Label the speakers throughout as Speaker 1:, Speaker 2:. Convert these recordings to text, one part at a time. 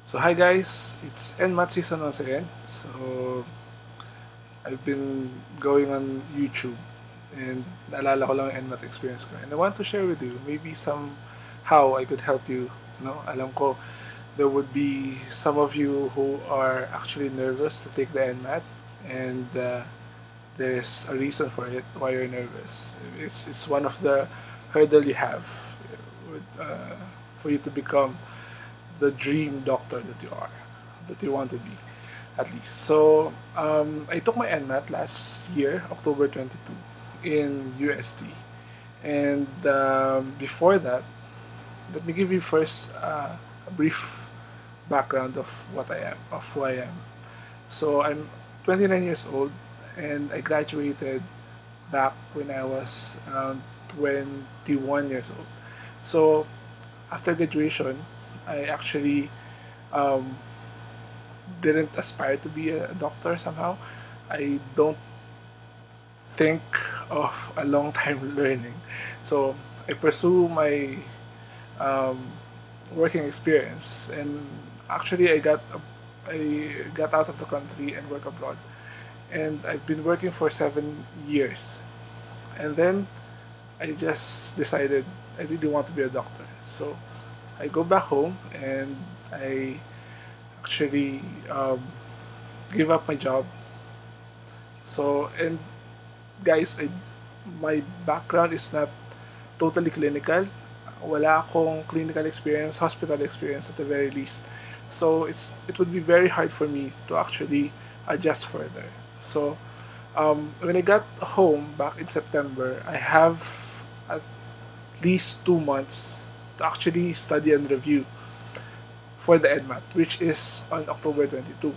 Speaker 1: So hi guys, it's NMAT season once again. So I've been going on YouTube and naalala ko lang yung NMAT experience ko. And I want to share with you maybe somehow I could help you. No, alam ko there would be some of you who are actually nervous to take the NMAT, and there's a reason for it why you're nervous. It's one of the hurdle you have for you to become the dream doctor that you are, that you want to be, at least. So I took my NMAT last year, October 22, in UST. And before that, let me give you first a brief background of what I am, of who I am. So I'm 29 years old, and I graduated back when I was around 21 years old. So after graduation, I actually um, didn't aspire to be a doctor somehow. I don't think of a long time learning. So I pursue my um, working experience, and actually I got out of the country and work abroad, and I've been working for 7 years, and then I just decided I really want to be a doctor. So I go back home and I actually give up my job. So, and guys, my background is not totally clinical. Wala akong clinical experience, hospital experience at the very least. So it would be very hard for me to actually adjust further. So when I got home back in September, I have at least 2 months to actually study and review for the NMAT, which is on October 22.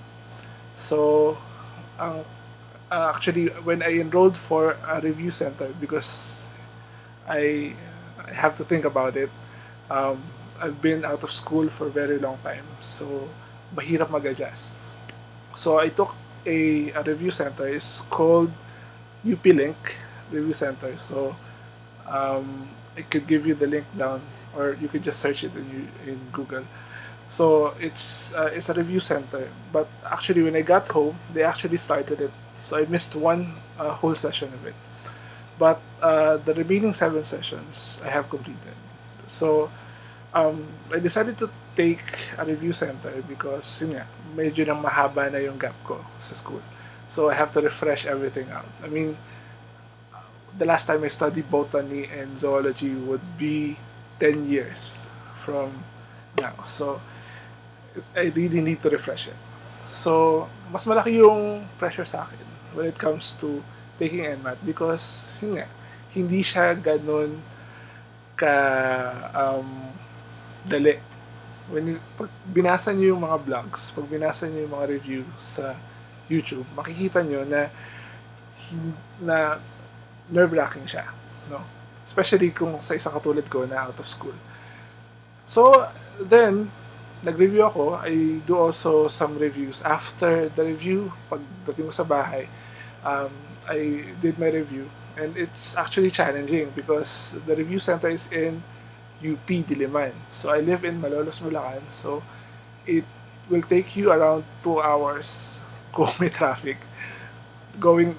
Speaker 1: So, ang actually, when I enrolled for a review center, because I, I have to think about it, um, I've been out of school for a very long time. So, mahirap mag-adjust. So, I took a review center. It's called UP Link Review Center. So, I could give you the link down, or you could just search it in Google. So it's a review center, but actually when I got home, they actually started it. So I missed one whole session of it. But the remaining 7 sessions I have completed. So I decided to take a review center because yun nga, medyo nang mahaba na yung gap ko sa school. So I have to refresh everything out. I mean, the last time I studied botany and zoology would be 10 years from now. So I really need to refresh it. So, mas malaki yung pressure sa akin when it comes to taking NMAT because, yun nga, hindi siya ganun ka dali. Pag binasa niyo yung mga vlogs, pag binasa niyo yung mga reviews sa YouTube, makikita niyo na nerve-wracking siya, no? Especially kung sa isang katulad ko na out of school. So, then, nag-review ako. I do also some reviews. After the review, pagdating ko sa bahay, I did my review. And it's actually challenging because the review center is in UP Diliman. So, I live in Malolos, Bulacan. So, it will take you around 2 hours kung may traffic. Going,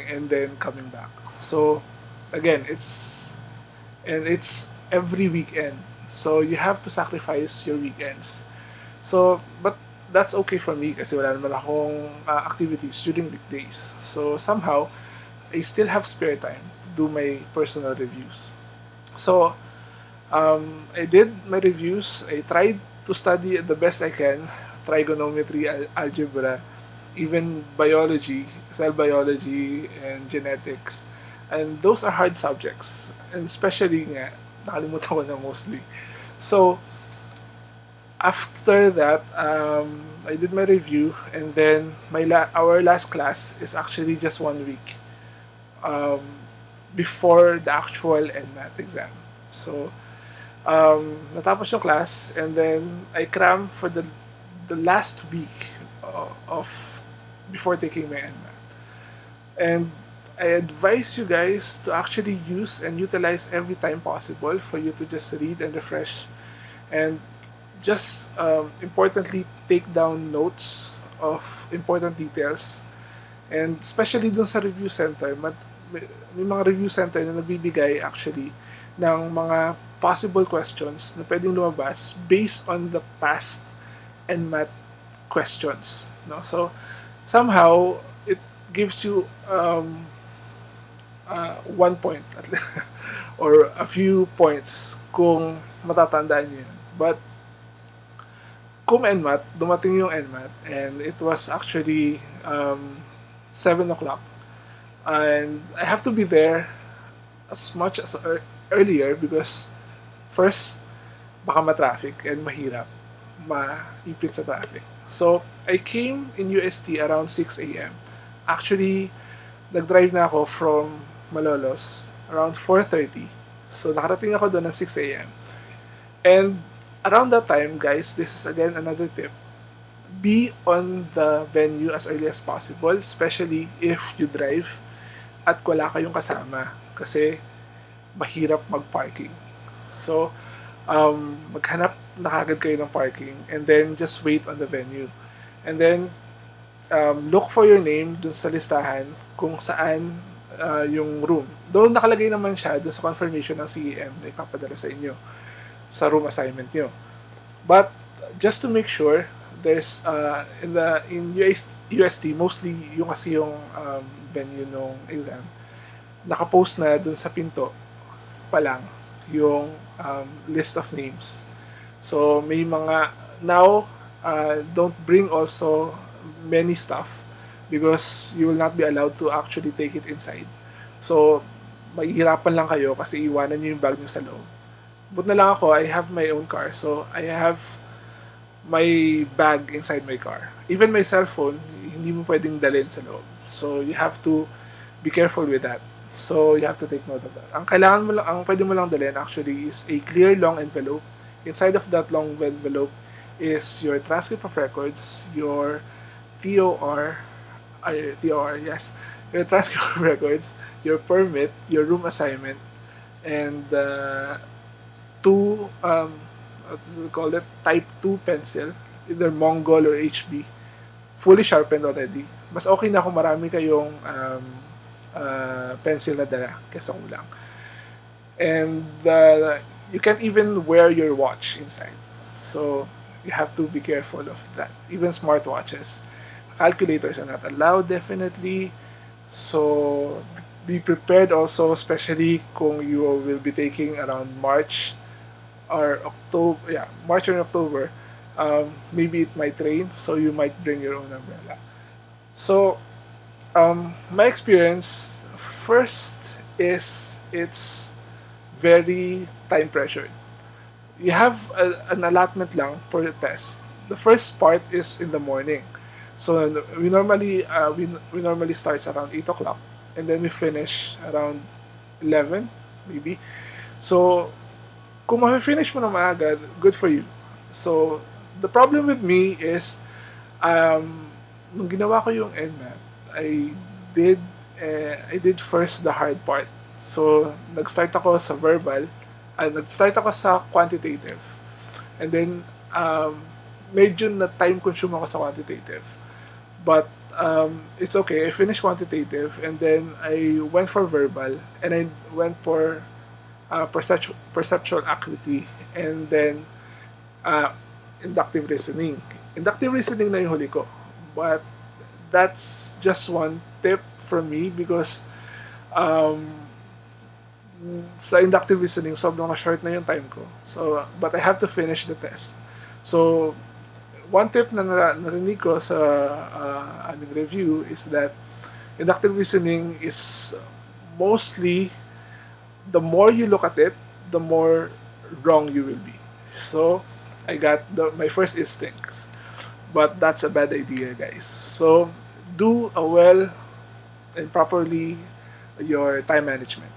Speaker 1: and then coming back. So, again, it's every weekend. So, you have to sacrifice your weekends. So, but that's okay for me kasi wala naman akong activities during weekdays. So, somehow, I still have spare time to do my personal reviews. So, I did my reviews. I tried to study the best I can, trigonometry, algebra, even biology, cell biology, and genetics. And those are hard subjects. And especially nga, nakalimutan ko na mostly. So, after that, I did my review, and then our last class is actually just 1 week um, before the actual NMAT exam. So, natapos yung class, and then I crammed for the last week of before taking my NMAT. And I advise you guys to actually use and utilize every time possible for you to just read and refresh. And just importantly take down notes of important details. And especially dun sa review center, may mga review center na nagbibigay actually ng mga possible questions na pwedeng lumabas based on the past NMAT questions. No? So, somehow, it gives you 1 point at least, or a few points kung matatandaan nyo yun. But, kung NMAT, dumating yung NMAT, and it was actually 7 o'clock. And I have to be there as much as earlier because first, baka ma-traffic and mahirap maipit sa traffic. So, I came in UST around 6 a.m. Actually, nag-drive na ako from Malolos around 4:30. So, nakarating ako doon ng 6 a.m. And around that time, guys, this is again another tip. Be on the venue as early as possible, especially if you drive at wala kayong kasama kasi mahirap mag-parking. So, maghanap na kagad kayo ng parking and then just wait on the venue. And then, look for your name dun sa listahan kung saan yung room. Doon nakalagay naman siya dun sa confirmation ng CEM na ipapadala sa inyo sa room assignment nyo. But, just to make sure, there's in UST mostly yung kasi yung venue ng exam nakapost na dun sa pinto pa lang yung list of names. So may mga now don't bring also many stuff because you will not be allowed to actually take it inside. So mahihirapan lang kayo kasi iwanan niyo yung bag niyo sa loob. But na lang ako, I have my own car. So I have my bag inside my car. Even my cellphone, hindi mo pwedeng dalhin sa loob. So, you have to be careful with that. So, you have to take note of that. Ang kailangan mo lang, ang pwede mo lang dalhin actually is a clear long envelope. Inside of that long envelope is your transcript of records, your TOR, yes, your transcript of records, your permit, your room assignment, and two what do we call it, type 2 pencil, either Mongol or HB, fully sharpened already. Mas okay na kung marami kayong pencil na dala kesa kulang. And you can't even wear your watch inside. So, you have to be careful of that. Even smartwatches. Calculators are not allowed, definitely. So, be prepared also, especially kung you will be taking around March or October, March or October, maybe it might rain, so you might bring your own umbrella. So, my experience, first is it's very time pressured. You have an allotment lang per test. The first part is in the morning. So we normally we normally starts around 8 o'clock and then we finish around 11 maybe. So kung ma-finish mo na maaga, good for you. So, the problem with me is, nung ginawa ko yung NMAT, I did first the hard part. So, nag-start ako sa verbal, nag-start ako sa quantitative. And then, medyo na time consume ako sa quantitative. But, it's okay. I finished quantitative and then I went for verbal and I went for perceptual acuity, and then inductive reasoning. Inductive reasoning na yung huli ko. But that's just one tip from me because sa inductive reasoning, sobrang na-short na yung time ko. So, but I have to finish the test. So, one tip na narinig ko sa aming review is that inductive reasoning is mostly the more you look at it, the more wrong you will be. So, I got my first instincts. But that's a bad idea, guys. So, do a well and properly your time management.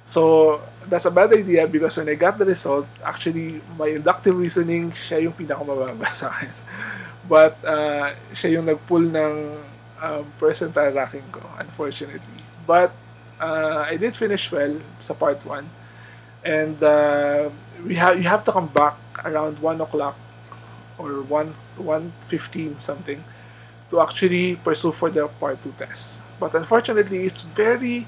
Speaker 1: So, that's a bad idea because when I got the result, actually, my inductive reasoning, siya yung pinakamababa sa akin. But, siya yung nag-pull ng percentile ranking ko, unfortunately. But, I did finish well sa part 1. And you have to come back around 1 o'clock or 1:15 something to actually pursue for the part 2 test. But unfortunately, it's very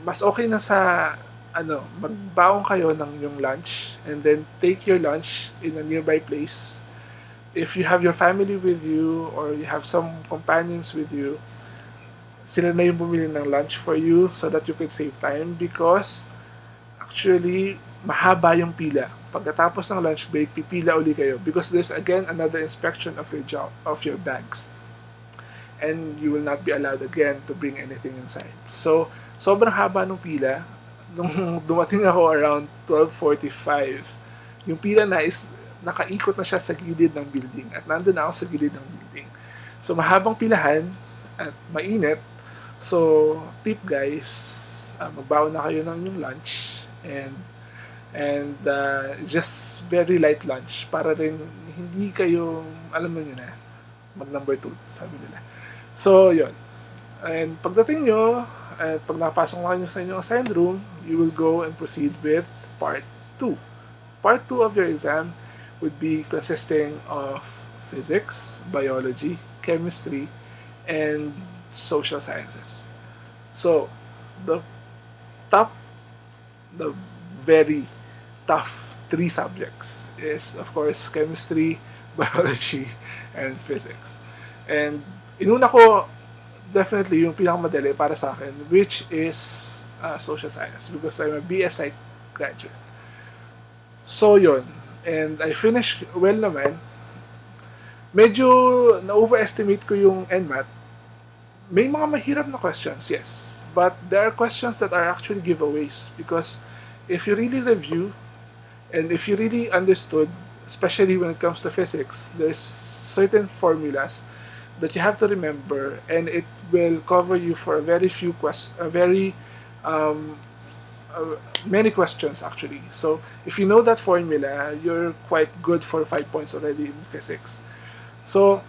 Speaker 1: mas okay na sa magbaon kayo ng yung lunch and then take your lunch in a nearby place. If you have your family with you or you have some companions with you, sila na yung bumili ng lunch for you so that you could save time because actually mahaba yung pila. Pagkatapos ng lunch break, pipila uli kayo because there's again another inspection of your bags. And you will not be allowed again to bring anything inside. So, sobrang haba ng pila. Nung dumating ako around 12:45, yung pila na is nakaikot na siya sa gilid ng building at nandun na ako sa gilid ng building. So, mahabang pilahan at mainit. So, tip guys, magbaon na kayo ng yung lunch and just very light lunch para rin hindi kayo, alam mo yun na, mag number 2, sabi nila. So, yun. And pagdating nyo, at pag napasok na kayo sa inyong assigned room, you will go and proceed with part 2. Part 2 of your exam would be consisting of physics, biology, chemistry, and social sciences. So, the very tough 3 subjects is, of course, chemistry, biology, and physics. And inuna ko definitely yung pinakamadali para sa akin, which is social science because I'm a BS Psych graduate. So yun, and I finished well naman. Medyo na-overestimate ko yung NMAT. May mga mahirap na questions, yes. But there are questions that are actually giveaways because if you really review and if you really understood, especially when it comes to physics, there's certain formulas that you have to remember, and it will cover you for many questions actually. So if you know that formula, you're quite good for 5 points already in physics. So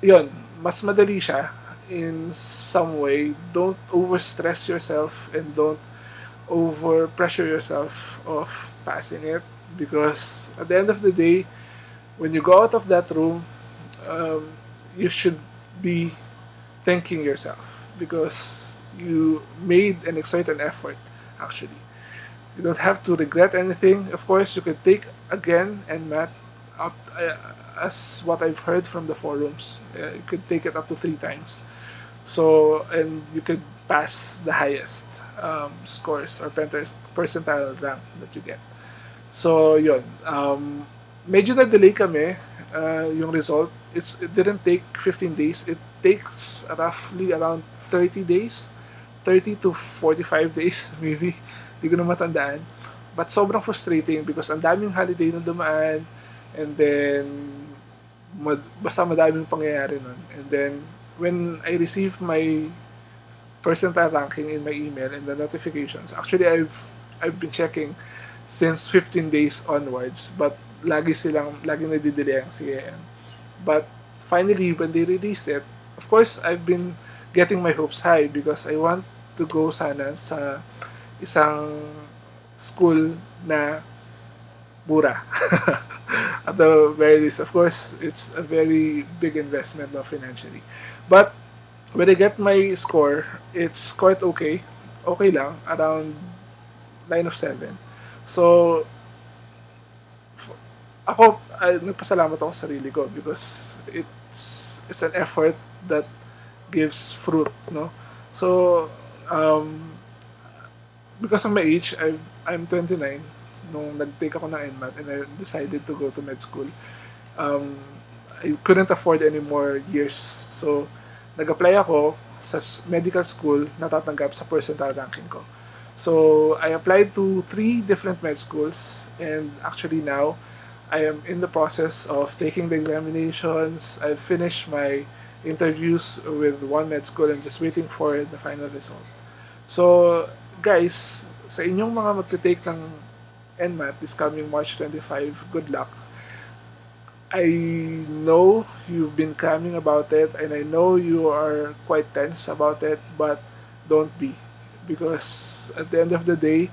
Speaker 1: yun, mas madali siya in some way. Don't overstress yourself and don't over pressure yourself of passing it because at the end of the day, when you go out of that room, you should be thanking yourself because you made an exerted effort actually. You don't have to regret anything. Of course, you could take again NMAT up as what I've heard from the forums. You could take it up to 3 times. So, and you could pass the highest scores or percentile rank that you get. So, yun. Medyo na-delay kami yung result. It didn't take 15 days. It takes roughly around 30 days. 30 to 45 days, maybe. Hindi ko na matandaan. But sobrang frustrating because ang daming holiday na dumaan and then basta madaming pangyayari nun. And then, when I received my percentile ranking in my email and the notifications, actually I've been checking since 15 days onwards, but lagi nadidelay ang CAM. But finally, when they released it, of course, I've been getting my hopes high because I want to go sana sa isang school na mura. At the very least, of course, it's a very big investment financially. But when I get my score, it's quite okay. Okay lang, around 9 of 7. So, nagpasalamat ako sa sarili ko because it's an effort that gives fruit, no? So, because of my age, I'm 29 nung nag-take ako ng NMAT and I decided to go to med school. I couldn't afford any more years. So, nag-apply ako sa medical school na tatanggap sa percentile ranking ko. So, I applied to 3 different med schools and actually now, I am in the process of taking the examinations. I've finished my interviews with 1 med school and just waiting for the final result. So, guys, sa inyong mga magte-take ng NMAT this coming March 25, good luck. I know you've been cramming about it and I know you are quite tense about it, but don't be. Because at the end of the day,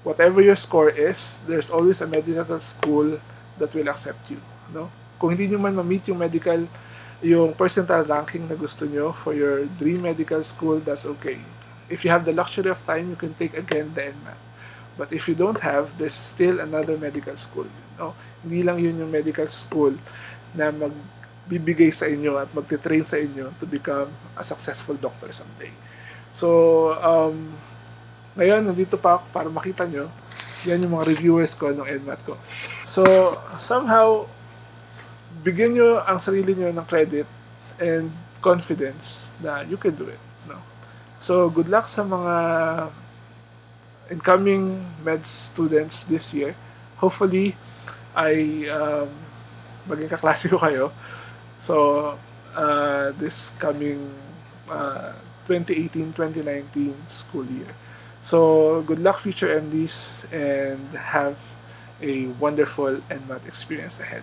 Speaker 1: whatever your score is, there's always a medical school that will accept you, no? Kung hindi nyo man ma-meet yung percentile ranking na gusto nyo for your dream medical school, that's okay. If you have the luxury of time, you can take again the NMAT. But if you don't have, there's still another medical school. No? Hindi lang yun yung medical school na magbibigay sa inyo at magte-train sa inyo to become a successful doctor someday. So, ngayon, nandito pa ako para makita nyo. Yan yung mga reviewers ko ng NMAT ko. So, somehow, bigyan nyo ang sarili nyo ng credit and confidence na you can do it. No? So, good luck sa mga incoming med students this year. Hopefully, ay maging kaklase ko kayo. So, this coming 2018-2019 school year. So, good luck future MDs and have a wonderful NMAT experience ahead.